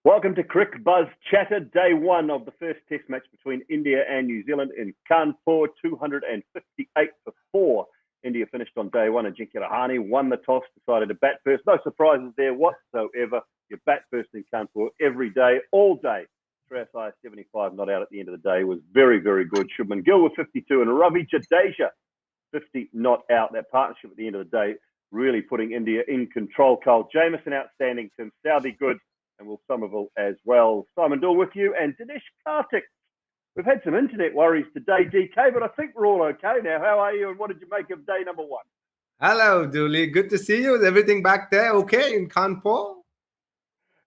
Welcome to Crick Buzz Chatter, day one of the first test match between India and New Zealand in Kanpur, 258 for 4. India finished on day one. Ajinkya Rahane won the toss, decided to bat first. No surprises there whatsoever. You bat first in Kanpur every day, all day. Shreyas Iyer 75 not out at the end of the day was very, very good. Shubman Gill with 52 and Ravi Jadeja 50 not out. That partnership at the end of the day really putting India in control. Kyle Jamieson outstanding, Tim Southee good, and Will Somerville as well. Simon Dool with you, and Dinesh Karthik. We've had some internet worries today, DK, but I think we're all okay now. How are you, and what did you make of day number one? Hello, Dooley. Good to see you. Is everything back there okay in Kanpur?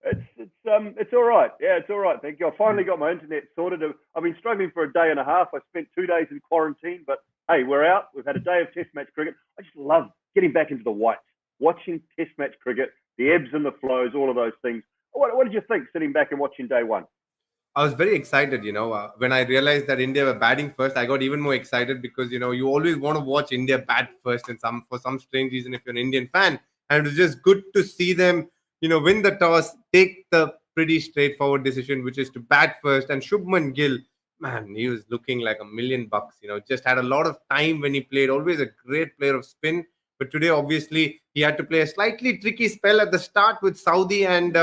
It's all right. Yeah, it's all right. Thank you. I finally got my internet sorted. I've been struggling for a day and a half. I spent 2 days in quarantine, but hey, we're out. We've had a day of test match cricket. I just love getting back into the whites, watching test match cricket, the ebbs and the flows, all of those things. What did you think sitting back and watching day one? I was very excited, when I realized that India were batting first. I got even more excited because, you always want to watch India bat first and for some strange reason if you're an Indian fan. And it was just good to see them, win the toss, take the pretty straightforward decision, which is to bat first. And Shubman Gill, man, he was looking like $1,000,000, just had a lot of time when he played, always a great player of spin. But today, obviously, he had to play a slightly tricky spell at the start with Southee and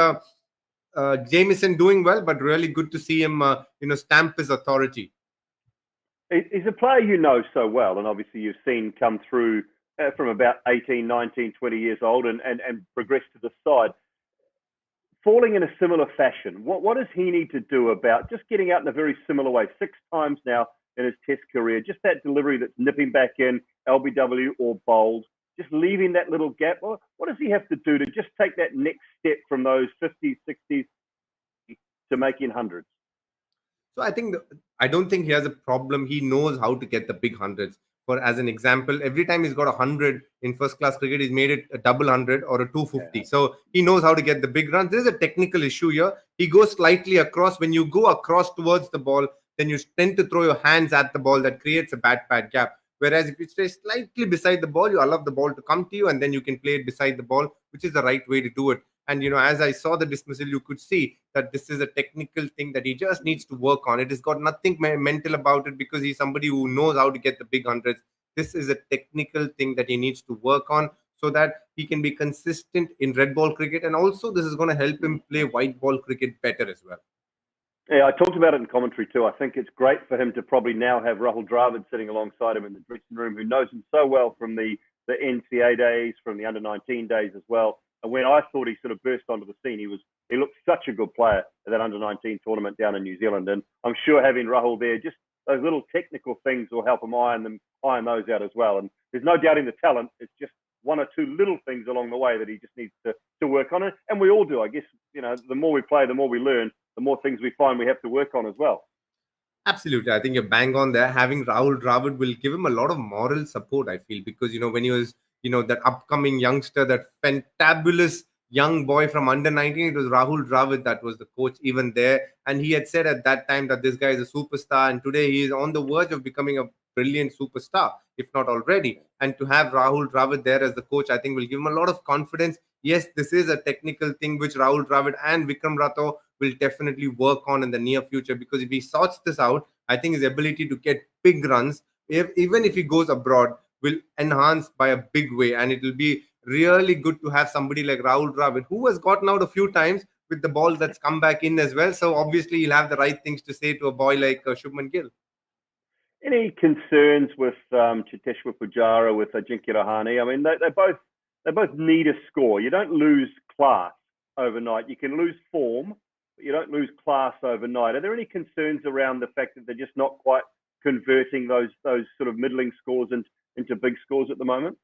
Jamieson doing well, but really good to see him, stamp his authority. He's a player you know so well, and obviously you've seen come through from about 18, 19, 20 years old and progress to the side. Falling in a similar fashion, what does he need to do about just getting out in a very similar way? 6 times now in his test career, just that delivery that's nipping back in, LBW or bowled, just leaving that little gap. What does he have to do to just take that next step from those 50s, 60s to making hundreds? So I don't think he has a problem. He knows how to get the big hundreds. For as an example, every time he's got 100 in first class cricket, he's made it a double 100 or a 250. Yeah. So he knows how to get the big runs. There's a technical issue here. He goes slightly across. When you go across towards the ball, then you tend to throw your hands at the ball. That creates a bad gap. Whereas if you stay slightly beside the ball, you allow the ball to come to you, and then you can play it beside the ball, which is the right way to do it. And, as I saw the dismissal, you could see that this is a technical thing that he just needs to work on. It has got nothing mental about it because he's somebody who knows how to get the big hundreds. This is a technical thing that he needs to work on so that he can be consistent in red ball cricket. And also this is going to help him play white ball cricket better as well. Yeah, I talked about it in commentary too. I think it's great for him to probably now have Rahul Dravid sitting alongside him in the dressing room, who knows him so well from the NCA days, from the under-19 days as well. And when I thought he sort of burst onto the scene, he looked such a good player at that under-19 tournament down in New Zealand. And I'm sure having Rahul there, just those little technical things will help him iron those out as well. And there's no doubting the talent. It's just 1 or 2 little things along the way that he just needs to work on it. And we all do, I guess. The more we play, the more we learn, the more things we find we have to work on as well. Absolutely. I think you're bang on there. Having Rahul Dravid will give him a lot of moral support, I feel, because, when he was, that upcoming youngster, that fantabulous young boy from under 19, it was Rahul Dravid that was the coach even there. And he had said at that time that this guy is a superstar. And today he is on the verge of becoming a brilliant superstar, if not already. And to have Rahul Dravid there as the coach, I think will give him a lot of confidence. Yes, this is a technical thing which Rahul Dravid and Vikram Ratho will definitely work on in the near future, because if he sorts this out, I think his ability to get big runs, even if he goes abroad, will enhance by a big way. And it will be really good to have somebody like Rahul Dravid, who has gotten out a few times with the ball that's come back in as well. So obviously he'll have the right things to say to a boy like Shubman Gill. Any concerns with Cheteshwar Pujara, with Ajinkya Rahane? I mean, they both need a score. You don't lose class overnight. You can lose form, but you don't lose class overnight. Are there any concerns around the fact that they're just not quite converting those sort of middling scores into big scores at the moment?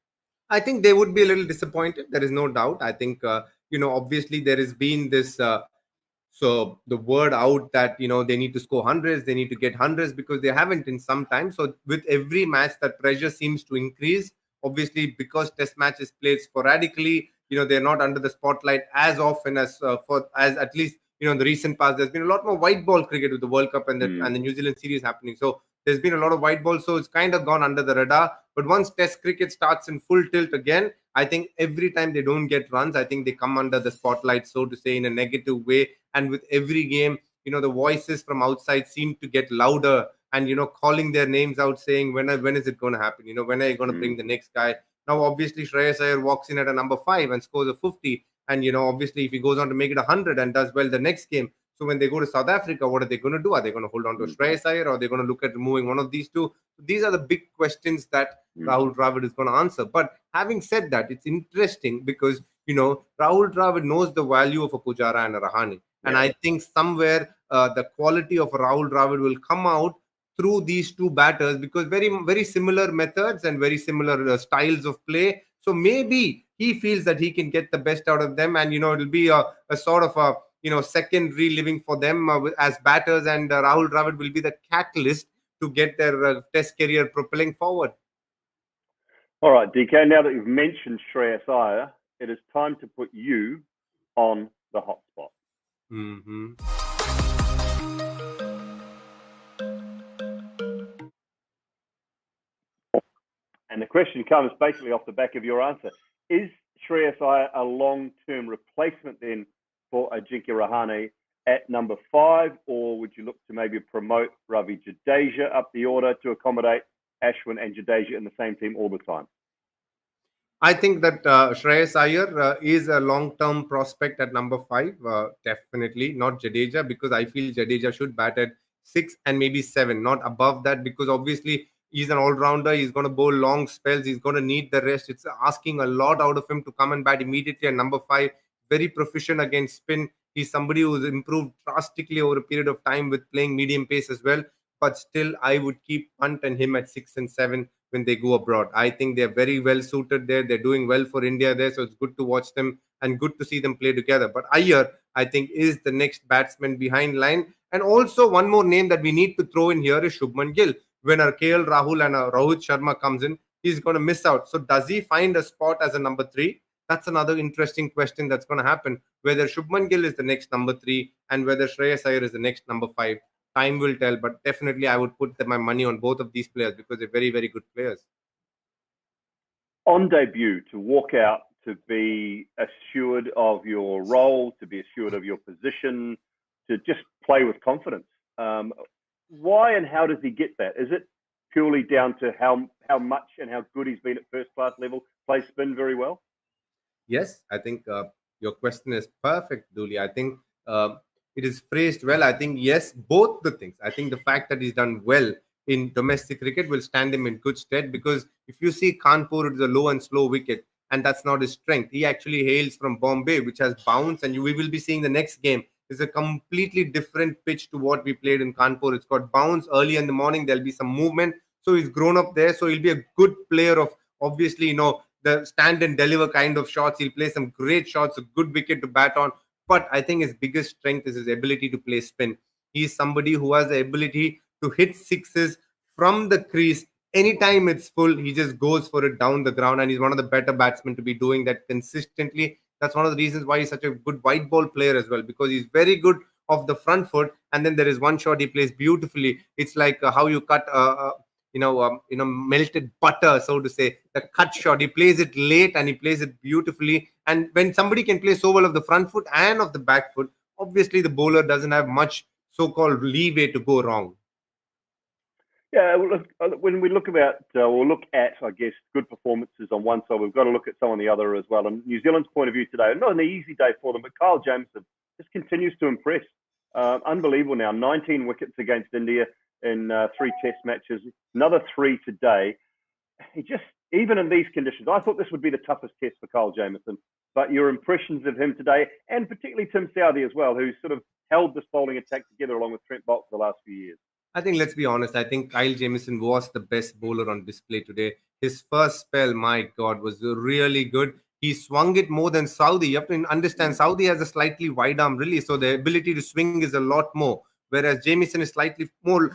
I think they would be a little disappointed. There is no doubt. I think, obviously there has been this, so the word out that, they need to score hundreds, they need to get hundreds, because they haven't in some time. So with every match, that pressure seems to increase. Obviously, because test matches played sporadically, they're not under the spotlight as often as at least, in the recent past. There's been a lot more white ball cricket with the World Cup and the New Zealand series happening. So There's been a lot of white balls, so it's kind of gone under the radar. But once Test cricket starts in full tilt again, I think every time they don't get runs, I think they come under the spotlight, so to say, in a negative way. And with every game, the voices from outside seem to get louder, and calling their names out, saying when is it going to happen? When are you going to bring the next guy? Now, obviously, Shreyas Iyer walks in at a number 5 and scores a 50. And, obviously, if he goes on to make it 100 and does well the next game, so when they go to South Africa, what are they going to do? Are they going to hold on to Shreyas Iyer, or are they going to look at removing one of these two? These are the big questions that Rahul Dravid is going to answer. But having said that, it's interesting because, Rahul Dravid knows the value of a Pujara and a Rahane. And I think somewhere the quality of Rahul Dravid will come out through these two batters, because very, very similar methods and very similar styles of play. So maybe he feels that he can get the best out of them, and it'll be a sort of a second reliving for them as batters, and Rahul Dravid will be the catalyst to get their Test career propelling forward. All right, DK. Now that you've mentioned Shreyas Iyer, it is time to put you on the hot spot. Mm-hmm. And the question comes basically off the back of your answer. Is Shreyas Iyer a long-term replacement then for Ajinkya Rahane at number 5, or would you look to maybe promote Ravi Jadeja up the order to accommodate Ashwin and Jadeja in the same team all the time? I think that Shreyas Iyer is a long-term prospect at number 5. Definitely not Jadeja, because I feel Jadeja should bat at 6 and maybe 7, not above that, because obviously he's an all-rounder. He's going to bowl long spells. He's going to need the rest. It's asking a lot out of him to come and bat immediately at number 5. Very proficient against spin. He's somebody who's improved drastically over a period of time with playing medium pace as well. But still, I would keep Pant and him at 6 and 7 when they go abroad. I think they're very well suited there. They're doing well for India there. So it's good to watch them and good to see them play together. But Iyer, I think, is the next batsman behind line. And also one more name that we need to throw in here is Shubman Gill. When our KL Rahul and our Rohit Sharma comes in, he's going to miss out. So does he find a spot as a number 3? That's another interesting question that's going to happen. Whether Shubman Gill is the next number 3 and whether Shreyas Iyer is the next number 5. Time will tell, but definitely I would put my money on both of these players because they're very, very good players. On debut, to walk out, to be assured of your role, to be assured of your position, to just play with confidence. Why and how does he get that? Is it purely down to how much and how good he's been at first-class level, plays spin very well? Yes, I think your question is perfect, Dooley. I think it is phrased well. I think, yes, both the things. I think the fact that he's done well in domestic cricket will stand him in good stead, because if you see Kanpur, it's a low and slow wicket, and that's not his strength. He actually hails from Bombay, which has bounce, and we will be seeing the next game is a completely different pitch to what we played in Kanpur. It's got bounce early in the morning. There'll be some movement. So he's grown up there. So he'll be a good player of, obviously, the stand and deliver kind of shots. He'll play some great shots, a good wicket to bat on. But I think his biggest strength is his ability to play spin. He's somebody who has the ability to hit sixes from the crease. Anytime it's full, he just goes for it down the ground. And he's one of the better batsmen to be doing that consistently. That's one of the reasons why he's such a good white ball player as well, because he's very good off the front foot. And then there is one shot he plays beautifully. It's like how you cut melted butter, so to say, the cut shot. He plays it late and he plays it beautifully. And when somebody can play so well of the front foot and of the back foot, obviously the bowler doesn't have much so-called leeway to go wrong. Yeah, when we look at, I guess, good performances on one side, we've got to look at some on the other as well. And New Zealand's point of view today, not an easy day for them, but Kyle Jamieson just continues to impress. Unbelievable now, 19 wickets against India in 3 Test matches, another 3 today. He just, even in these conditions, I thought this would be the toughest test for Kyle Jamieson. But your impressions of him today, and particularly Tim Southee as well, who sort of held this bowling attack together along with Trent Boult for the last few years. I think, let's be honest, I think Kyle Jamieson was the best bowler on display today. His first spell, my God, was really good. He swung it more than Southee. You have to understand, Southee has a slightly wide arm release, so the ability to swing is a lot more. Whereas Jamieson is slightly more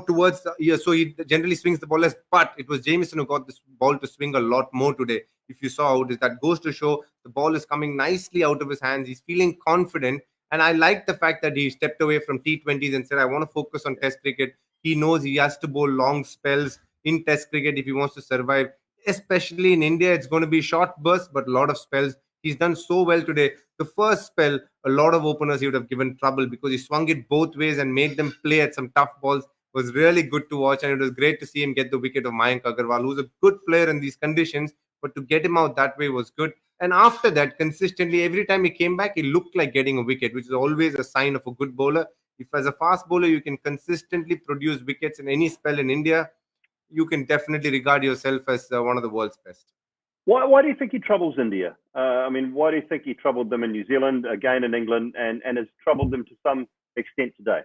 towards the ear, so he generally swings the ball less. But it was Jamieson who got this ball to swing a lot more today. If you saw how that goes to show the ball is coming nicely out of his hands. He's feeling confident. And I like the fact that he stepped away from T20s and said, I want to focus on Test cricket. He knows he has to bowl long spells in Test cricket if he wants to survive. Especially in India, it's going to be short bursts, but a lot of spells. He's done so well today. The first spell, a lot of openers he would have given trouble because he swung it both ways and made them play at some tough balls. It was really good to watch, and it was great to see him get the wicket of Mayank Agarwal, who's a good player in these conditions. But to get him out that way was good. And after that, consistently, every time he came back, he looked like getting a wicket, which is always a sign of a good bowler. If as a fast bowler you can consistently produce wickets in any spell in India, you can definitely regard yourself as one of the world's best. Why do you think he troubles India? I mean, why do you think he troubled them in New Zealand, again in England, and has troubled them to some extent today?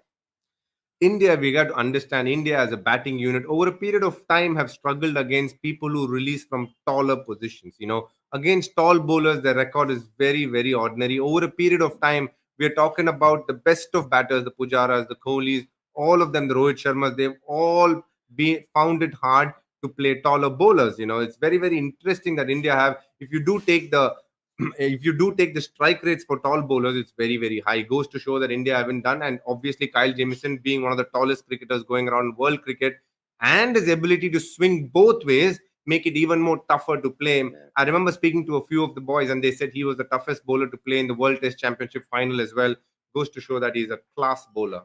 India, we got to understand India as a batting unit over a period of time have struggled against people who release from taller positions. Against tall bowlers, their record is very, very ordinary. Over a period of time, we are talking about the best of batters, the Pujaras, the Kohlis, all of them, the Rohit Sharmas, they've all found it hard to play taller bowlers. It's very, very interesting that India have, if you do take the strike rates for tall bowlers, it's very, very high. It goes to show that India haven't done. And obviously, Kyle Jamieson being one of the tallest cricketers going around world cricket and his ability to swing both ways make it even more tougher to play him. I remember speaking to a few of the boys and they said he was the toughest bowler to play in the World Test Championship final as well. Goes to show that he's a class bowler.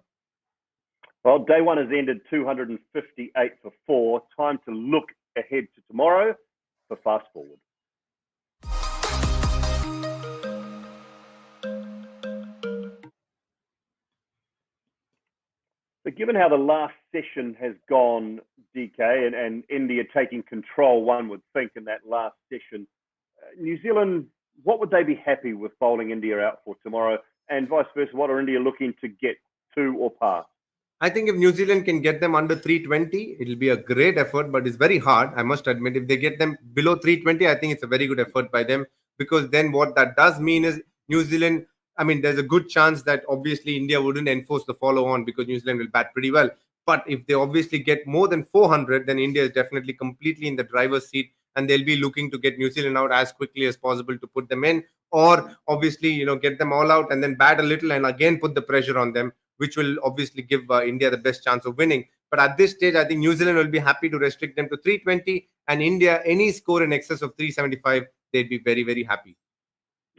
Well, day one has ended 258 for 4. Time to look ahead to tomorrow for Fast Forward. But given how the last session has gone, DK, and India taking control, one would think, in that last session, New Zealand, what would they be happy with bowling India out for tomorrow? And vice versa, what are India looking to get to or past? I think if New Zealand can get them under 320, it'll be a great effort, but it's very hard, I must admit. If they get them below 320, I think it's a very good effort by them, because then what that does mean is New Zealand, there's a good chance that obviously India wouldn't enforce the follow on because New Zealand will bat pretty well. But if they obviously get more than 400, then India is definitely completely in the driver's seat, and they'll be looking to get New Zealand out as quickly as possible to put them in, or obviously, get them all out and then bat a little and again put the pressure on them, which will obviously give India the best chance of winning. But at this stage, I think New Zealand will be happy to restrict them to 320, and India, any score in excess of 375, they'd be very, very happy.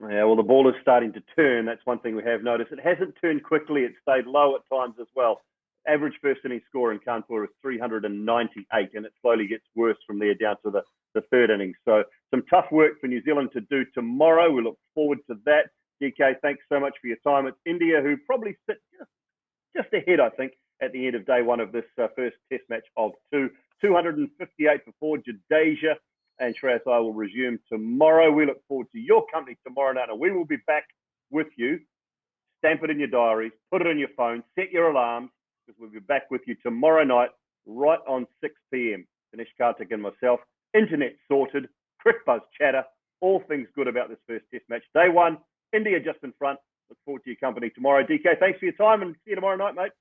Yeah, well, the ball is starting to turn. That's one thing we have noticed. It hasn't turned quickly. It stayed low at times as well. Average first inning score in Kanpur is 398, and it slowly gets worse from there down to the third inning. So some tough work for New Zealand to do tomorrow. We look forward to that. DK, thanks so much for your time. It's India who probably sit just ahead, I think, at the end of day one of this first test match of 2. 258 for 4, Jadeja and Shreyas Iyer will resume tomorrow. We look forward to your company tomorrow night, and we will be back with you. Stamp it in your diaries, put it in your phone, set your alarms, because we'll be back with you tomorrow night, right on 6 p.m. Dinesh Karthik and myself, internet sorted, Crick Buzz chatter, all things good about this first test match. Day one, India just in front. Look forward to your company tomorrow. DK, thanks for your time, and see you tomorrow night, mate.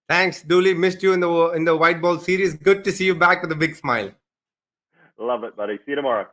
Thanks, Dooley. Missed you in the white ball series. Good to see you back with a big smile. Love it, buddy. See you tomorrow.